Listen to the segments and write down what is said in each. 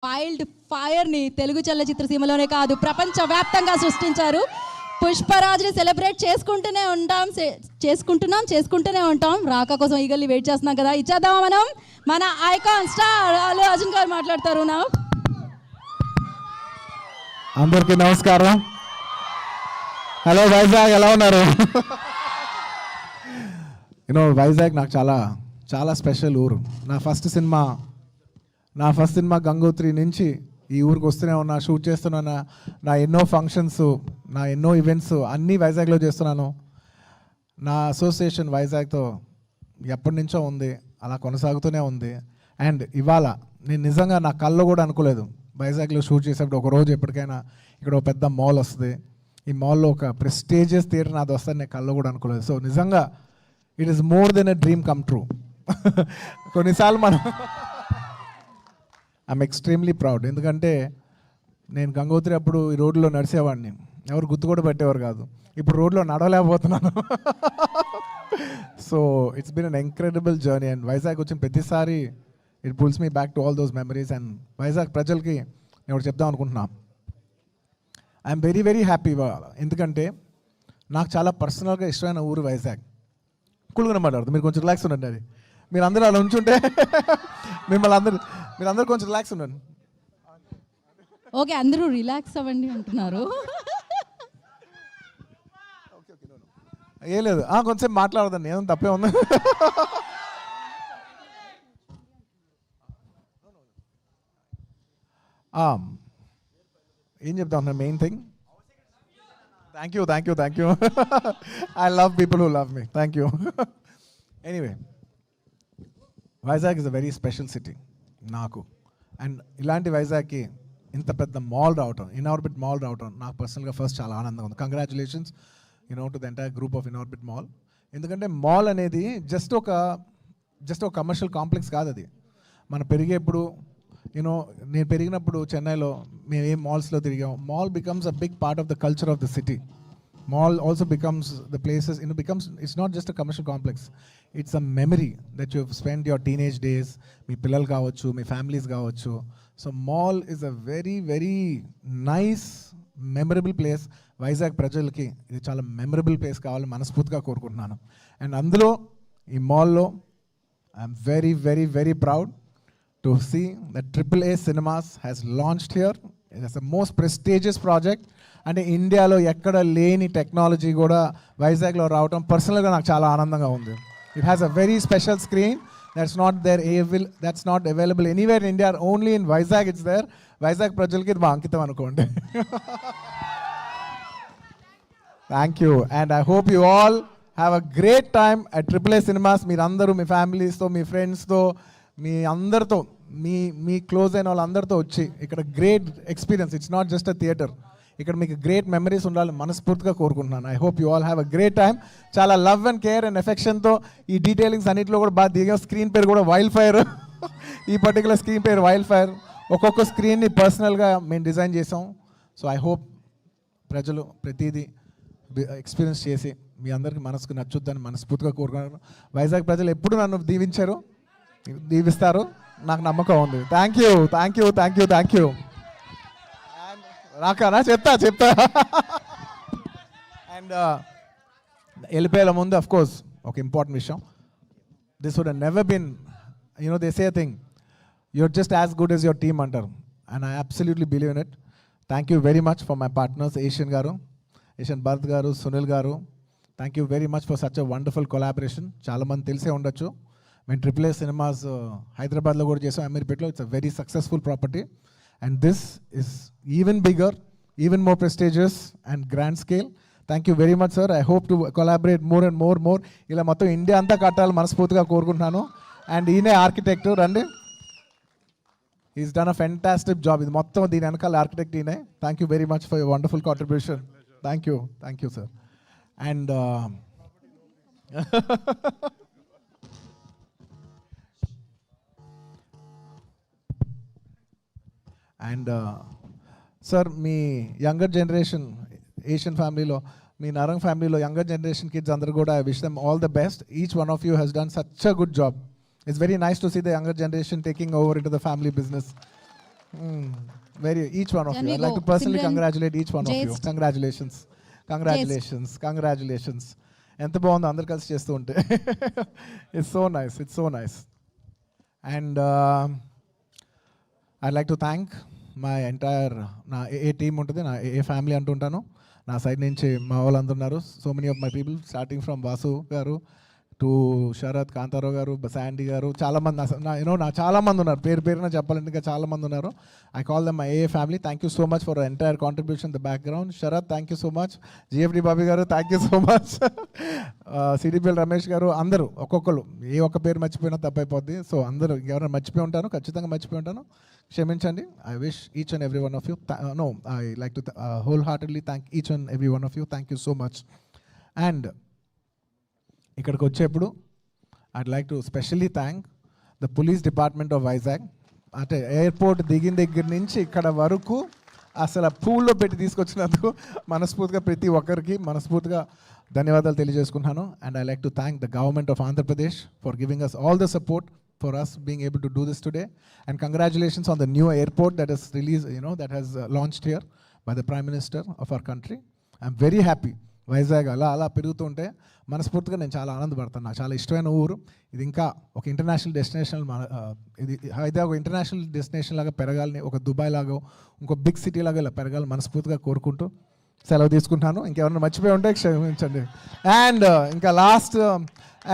Wild ఫైర్ని Telugu చలనచిత్ర సీమలోనే కాదు ప్రపంచవ్యాప్తంగా సృష్టించారు. పుష్పరాజ్ని సెలబ్రేట్ చేసుకుంటూనే ఉంటాం. రాక కోసం ఈగల్ని వెయిట్ చేస్తున్నాం కదా, ఇచ్చేద్దామా మనం. మన ఐకాన్ స్టార్ అల్లు అర్జున్ గారు మాట్లాడతారు. నా అందరికీ నమస్కారం. హలో వైజాగ్, ఎలా ఉన్నారు? వైజాగ్ నాకు చాలా చాలా స్పెషల్ ఊరు. నా ఫస్ట్ సినిమా గంగోత్రి నుంచి ఈ ఊరికి వస్తూనే ఉన్నా, షూట్ చేస్తున్నా. నా ఎన్నో ఫంక్షన్స్, నా ఎన్నో ఈవెంట్స్ అన్నీ వైజాగ్లో చేస్తున్నాను. నా అసోసియేషన్ వైజాగ్తో ఎప్పటి నుంచో ఉంది, అలా కొనసాగుతూనే ఉంది. అండ్ ఇవాళ నేను నిజంగా నా కళ్ళు కూడా అనుకోలేదు వైజాగ్లో షూట్ చేసేప్పుడు ఒకరోజు ఎప్పటికైనా ఇక్కడ ఒక పెద్ద మాల్ వస్తుంది, ఈ మాల్లో ఒక ప్రెస్టీజియస్ థియేటర్ నాది వస్తుంది, నేను కళ్ళు కూడా అనుకోలేదు. సో నిజంగా it is more than a dream come true. కొన్నిసార్లు మనం ఐఎమ్ ఎక్స్ట్రీమ్లీ ప్రౌడ్. ఎందుకంటే నేను గంగోత్రి అప్పుడు ఈ రోడ్లో నడిచేవాడిని, ఎవరు గుర్తు కూడా పెట్టేవారు కాదు. ఇప్పుడు రోడ్లో నడవలేకపోతున్నాను. So it's been an incredible journey. And Vizag వచ్చిన ప్రతిసారి it pulls me back to all those memories. And Vizag ప్రజలకి నేను ఒకటి చెప్దాం అనుకుంటున్నాను. I'm very very happy. ఎందుకంటే నాకు చాలా పర్సనల్గా ఇష్టమైన ఊరు వైజాగ్. కూల్గా మాట్లాడుతుంది, మీరు కొంచెం రిలాక్స్ ఉండండి. అది మీరు అందరూ అలా ఉంచుంటే మీరందరూ కొంచెం రిలాక్స్ ఉండండి. ఓకే, అందరూ రిలాక్స్ అవ్వండి అంటున్నారు. ఏం లేదు, కొంచెం మాట్లాడదండి, ఏదో తప్పే ఉంది. ఏం చెప్తా ఉన్నా, main thing, thank you. I love people who love me. Thank you. Anyway, Vizag is a very special city నాకు. అండ్ ఇలాంటి వైజాగ్కి ఇంత పెద్ద మాల్ రావటం, ఇన్ఆర్బిట్ మాల్ రావటం నాకు పర్సనల్గా ఫస్ట్ చాలా ఆనందంగా ఉంది. Congratulations to the entire group of Inorbit mall. ఎందుకంటే మాల్ అనేది జస్ట్ ఒక కమర్షియల్ కాంప్లెక్స్ కాదు. అది మనం పెరిగేప్పుడు నేను పెరిగినప్పుడు చెన్నైలో మేము ఏం మాల్స్లో తిరిగాం. Mall becomes a big part of the culture of the city. Mall also becomes the places, it's not just a commercial complex. It's a memory that you've spent your teenage days, మీ పిల్లలు కావచ్చు, మీ families కావచ్చు. So mall is a very very nice memorable place. Vizag ప్రజలకి ఇది చాలా memorable place కావాలని మనస్ఫూర్తిగా కోరుకుంటున్నాను. And అందులో ఈ మాల్లో I'm very very very proud to see that AAA Cinemas has launched here. It is the most prestigious project. అంటే ఇండియాలో ఎక్కడ లేని టెక్నాలజీ కూడా వైజాగ్లో రావటం పర్సనల్గా నాకు చాలా ఆనందంగా ఉంది. It has a very special screen that's not available anywhere in India, only in Vizag it's there. Vizag ప్రజలకి ఇది మా అంకితం అనుకోండి. Thank you. And I hope you all have a great time at AAA Cinemas. మీరందరూ మీ ఫ్యామిలీస్తో, మీ ఫ్రెండ్స్తో, మీ అందరితో, మీ close అయిన వాళ్ళందరితో వచ్చి ఇక్కడ great experience. It's not just a theatre, ఇక్కడ మీకు గ్రేట్ మెమరీస్ ఉండాలని మనస్ఫూర్తిగా కోరుకుంటున్నాను. I hope you all have a great time. చాలా లవ్ అండ్ కేర్ అండ్ ఎఫెక్షన్తో ఈ డీటెయిలింగ్స్ అన్నింటిలో కూడా బాగా దిగా. స్క్రీన్ పేరు కూడా వైల్డ్ ఫైర్. ఈ పర్టికులర్ స్క్రీన్ పేరు వైల్డ్ ఫైర్. ఒక్కొక్క స్క్రీన్ని పర్సనల్గా మేము డిజైన్ చేసాం. సో ఐ హోప్ ప్రజలు ప్రతిదీ ఎక్స్పీరియన్స్ చేసి మీ అందరికీ మనసుకు నచ్చుద్దని మనస్ఫూర్తిగా కోరుకున్నాను. వైజాగ్ ప్రజలు ఎప్పుడు నన్ను దీవిస్తారు, నాకు నమ్మకం ఉంది. Thank you. రాకనా చెప్తా. అండ్ వెళ్ళిపోయేలా ముందు అఫ్ కోర్స్ ఒక ఇంపార్టెంట్ విషయం. This would never been they say thing, you're just as good as your team అంటారు. And I absolutely believe in it. Thank you very much for my partners, Asian Bharat garu, Sunil garu. Thank you very much for such a wonderful collaboration. చాలామంది తెలిసే ఉండొచ్చు, మేము AAA Cinemas హైదరాబాద్లో కూడా చేసాం, అమీర్పేట్లో. It's a very successful property. And this is even bigger, even more prestigious and grand scale. Thank you very much, sir. I hope to collaborate more and more. ఇలా మొత్తం ఇండియా అంతా కట్టాలి మనస్ఫూర్తిగా కోరుకుంటున్నాను. అండ్ ఈయనే ఆర్కిటెక్ట్ రండి. Is done a fantastic job. ఇది మొత్తం దీని వెనకాల ఆర్కిటెక్ట్ ఈయనే. Thank you very much for your wonderful contribution. Thank you sir. And and sir, me younger generation Asian ఫ్యామిలీలో, మీ నరంగ్ ఫ్యామిలీలో యంగర్ జనరేషన్ కిడ్స్ అందరూ కూడా I wish them all the best. Each one of you has done such a good job. It's very nice to see the younger generation taking over into the family business. Very, each one of Can you. we I'd like go? to personally Simran, congratulate each one of you. Jayest. Congratulations. Congratulations. Congratulations. ఎంత బాగుంది అందరు కలిసి చేస్తూ ఉంటే. It's so nice. It's so nice. And I'd like to thank my entire నా ఏ team ఉంటుంది, నా ఏ family అంటుంటాను. నా సైడ్ నుంచి మా వాళ్ళందరూ ఉన్నారు. So many of my people starting from Vasu గారు టు శరత్, కాంతారావు గారు, శాండీ గారు, చాలామంది నా చాలామంది ఉన్నారు. పేరున చెప్పాలంటే ఇంకా చాలామంది ఉన్నారు. I call them my a family. Thank you so much for entire contribution the background. Sharath, thank you so much. GFD Bobby garu, thank you so much. CDPL Ramesh garu, అందరూ ఒక్కొక్కరు ఏ ఒక్క పేరు మర్చిపోయినా తప్పైపోద్ది. సో అందరూ ఎవరైనా మర్చిపోయి ఉంటాను, ఖచ్చితంగా మర్చిపోయి ఉంటాను, క్షమించండి. I wish each and every one of you I like to whole heartedly thank each and every one of you. Thank you so much. And ఇక్కడికి వచ్చేప్పుడు I'd like to specially thank the police department of Vizag. అంటే airport దిగిన దగ్గర నుంచి ఇక్కడ వరకు అసలు పూల్లో పెట్టి తీసుకొచ్చినందుకు మనస్ఫూర్తిగా ప్రతి ఒక్కరికి మనస్ఫూర్తిగా ధన్యవాదాలు తెలియజేసుకుంటున్నాను. And I like to thank the government of Andhra Pradesh for giving us all the support for us being able to do this today. And congratulations on the new airport that is released, that has launched here by the Prime Minister of our country. I'm very happy. Vizag అలా పెరుగుతుంటే మనస్ఫూర్తిగా నేను చాలా ఆనందపడతాను. నాకు చాలా ఇష్టమైన ఊరు ఇది. ఇంకా ఒక ఇంటర్నేషనల్ డెస్టినేషన్, ఇది హైదరాబాద్ ఒక ఇంటర్నేషనల్ డెస్టినేషన్ లాగా పెరగాలని, ఒక దుబాయ్ లాగా ఇంకో బిగ్ సిటీ లాగా ఇలా పెరగాలని మనస్ఫూర్తిగా కోరుకుంటూ సెలవు తీసుకుంటాను. ఇంకెవరైనా మర్చిపోయి ఉంటే క్షమించండి. అండ్ ఇంకా లాస్ట్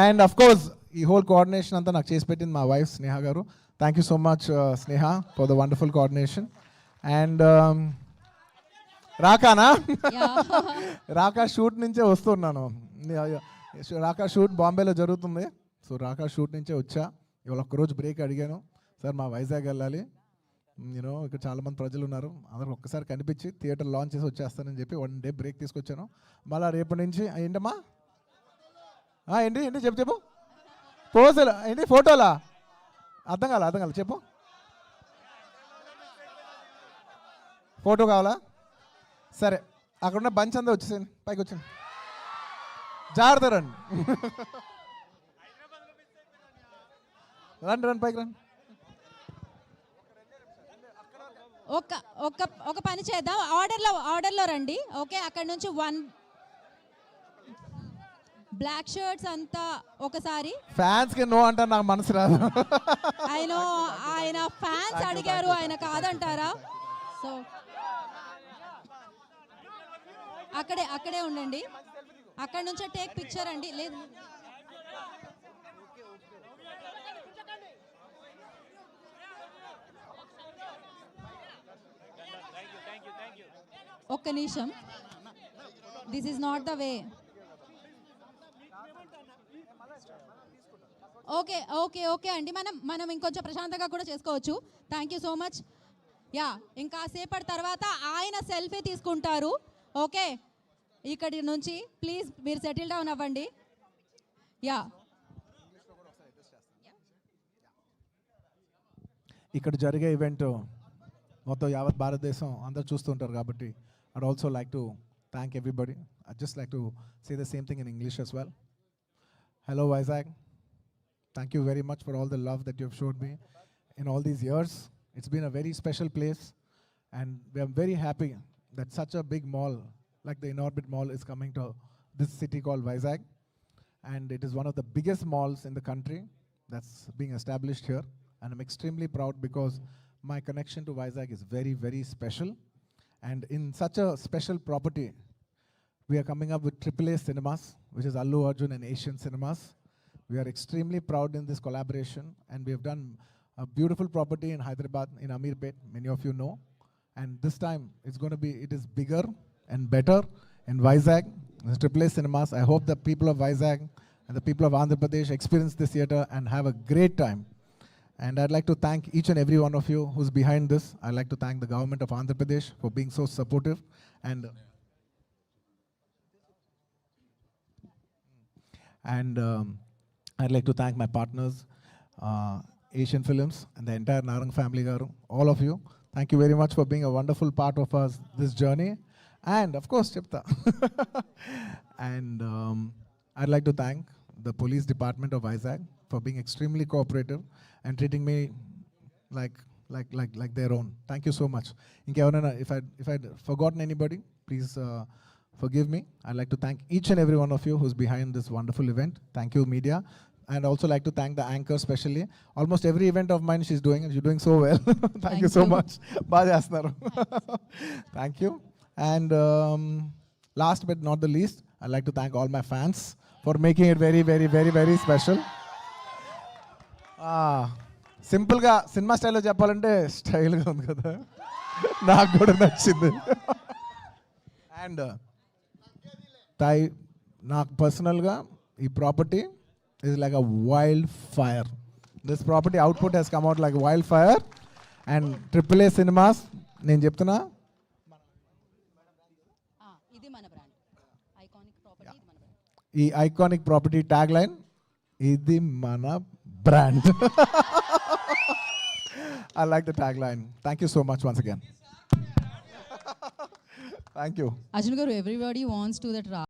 అండ్ అఫ్ కోర్స్ ఈ హోల్ కోఆర్డినేషన్ అంతా నాకు చేసి పెట్టింది మా wife Sneha garu. Thank you so much Sneha for the wonderful coordination. And రాకానా రాకా షూట్ నుంచే వస్తున్నాను. రాకా షూట్ బాంబేలో జరుగుతుంది. సో రాకా షూట్ నుంచే వచ్చా. ఇవాళ ఒక్కరోజు బ్రేక్ అడిగాను, సార్ మా వైజాగ్ వెళ్ళాలి, ఇక్కడ చాలామంది ప్రజలు ఉన్నారు, అందరికి ఒక్కసారి కనిపించి థియేటర్ లాంచ్ చేసి వచ్చేస్తానని చెప్పి 1 డే బ్రేక్ తీసుకొచ్చాను. మళ్ళీ రేపటి నుంచి ఏంటమ్మా ఏంటి చెప్పు పోజులు ఏంటి ఫోటోలా అర్థం కాల చెప్పు. ఫోటో కావాలా? సరే, అక్కడున్న బంచ్ అంతా వచ్చేసాను, పైకి వచ్చాను, జాగ్రత్త రండి. రండి పైకి రండి. ఒక పని చేద్దాం, ఆర్డర్లో రండి. ఓకే, అక్కడ నుంచి 1 బ్లాక్ షర్ట్స్ అంతా ఒకసారి. ఫ్యాన్స్ కి నో అంటారు, నాకు మనసు రాదు. ఆయన ఫ్యాన్స్ అడిగారు, ఆయన కాదంటారా? సో అక్కడే ఉండండి. అక్కడ నుంచే టేక్ పిక్చర్ అండి. లేదు, ఒక్క నిమిషం. This is not the way. Okay అండి, మనం ఇంకొంచెం ప్రశాంతంగా కూడా చేసుకోవచ్చు. Thank you so much. Yeah, ఇంకా సేపటి తర్వాత ఆయన సెల్ఫీ తీసుకుంటారు. ఓకే, ఇక్కడి నుంచి ప్లీజ్ మీరు సెటిల్ డౌన్ అవ్వండి. యా, ఇక్కడ జరిగే ఈవెంట్ మొత్తం యావత్ భారతదేశం అందరూ చూస్తుంటారు కాబట్టి I'd also like to thank everybody. I'd just like to say the same thing in English as well. Hello Vizag. Thank you very much for all the love that you've showed me in all these years. It's been a very special place, and we are very happy that such a big mall like the Inorbit Mall is coming to this city called Vizag, and it is one of the biggest malls in the country that's being established here, and I'm extremely proud because my connection to Vizag is very, very special. And in such a special property, we are coming up with AAA Cinemas, which is Allu Arjun and Asian Cinemas. We are extremely proud in this collaboration, and we have done a beautiful property in Hyderabad, in Ameerpet, many of you know. And this time, it is bigger and better in Vizag, in AAA Cinemas. I hope the people of Vizag and the people of Andhra Pradesh experience this theater and have a great time. And I'd like to thank each and every one of you who's behind this. I'd like to thank the government of Andhra Pradesh for being so supportive. And I'd like to thank my partners, Asian Films, and the entire Narang family, garu, all of you. Thank you very much for being a wonderful part of us this journey. And of course, Chipta. And I'd like to thank the police department of Vizag for being extremely cooperative and treating me like like their own. Thank you so much. If I'd forgotten anybody, please forgive me. I'd like to thank each and every one of you who's behind this wonderful event. Thank you, media. And also like to thank the anchor especially. Almost every event of mine she's doing, and she's doing so well. Thank you so much. Baga chestunaru. Thank you. And last but not the least, I'd like to thank all my fans for making it very, very, very, very special. సింపుల్గా cinema స్టైల్లో చెప్పాలంటే స్టైల్గా ఉంది కదా, నాకు కూడా నచ్చింది. And నాకు పర్సనల్గా ఈ property is like a wildfire. This property output has come out like wildfire. And AAA Cinemas, నేను చెప్తున్నా, ఇది మన బ్రాండ్, ఐకానిక్ ప్రాపర్టీ, ఇది మన బ్రాండ్. ఈ ఐకానిక్ ప్రాపర్టీ ట్యాగ్ లైన్, ఇది మన brand. I like the tagline. Thank you so much once again. Thank you. Arjun garu, everybody wants to that